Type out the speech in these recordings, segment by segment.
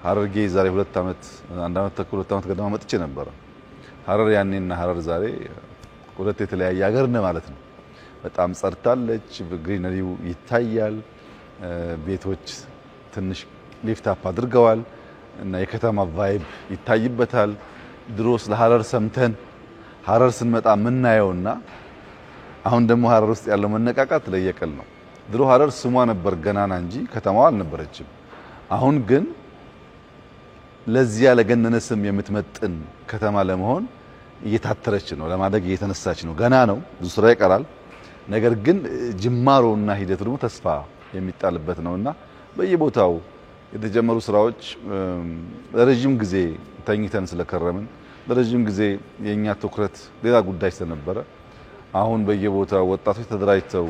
ሐረርጌ ዛሬ 2 ዓመት 1 ዓመት ተኩል 2 ዓመት ገደማ መጥቼ ነበር። ሐረር ያኔና ሐረር ዛሬ ሁለት የተለያየ ሀገር ነው ማለት ነው። በጣም ጸድታለች፣ ግሪነሪው ይታያል፣ ቤቶች ትንሽ ሊፍት አፕ አድርገዋል እና የከተማ ቫይብ ይታይበታል። ድሮ ስለ ሐረር ሰምተን ሐረር ስንመጣ ምናየውና አሁን ደግሞ ሐረር ውስጥ ያለው መነቃቃት ለየቀል ነው። ድሮ ሐረር ስሟ ነበር ገናና እንጂ ከተማዋ አልነበረችም። አሁን ግን ለዚያ ለገነነ ስም የምትመጥን ከተማ ለመሆን እየታተረች ነው፣ ለማደግ እየተነሳች ነው። ገና ነው፣ ብዙ ስራ ይቀራል። ነገር ግን ጅማሮና ሂደቱ ደግሞ ተስፋ የሚጣልበት ነውና በየቦታው የተጀመሩ ስራዎች ለረጅም ጊዜ ተኝተን ስለከረምን ለረጅም ጊዜ የኛ ትኩረት ሌላ ጉዳይ ስለነበረ አሁን በየቦታው ወጣቶች ተደራጅተው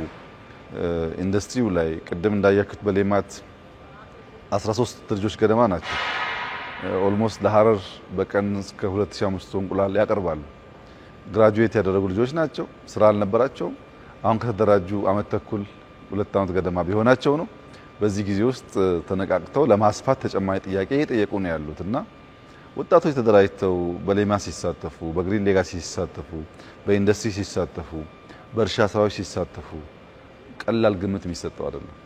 ኢንዱስትሪው ላይ ቅድም እንዳያችሁት በሌማት 13 ልጆች ገደማ ናቸው። ኦልሞስት ለሐረር በቀን እስከ 2500 እንቁላል ያቀርባሉ። ግራጁዌት ያደረጉ ልጆች ናቸው። ስራ አልነበራቸውም። አሁን ከተደራጁ አመት ተኩል 2 ዓመት ገደማ ቢሆናቸው ነው። በዚህ ጊዜ ውስጥ ተነቃቅተው ለማስፋት ተጨማሪ ጥያቄ እየጠየቁ ነው ያሉትና ወጣቶች ተደራጅተው በሌማት ሲሳተፉ፣ በግሪን ሌጋሲ ሲሳተፉ፣ በኢንዱስትሪ ሲሳተፉ፣ በእርሻ ስራዎች ሲሳተፉ ቀላል ግምት የሚሰጠው አይደለም።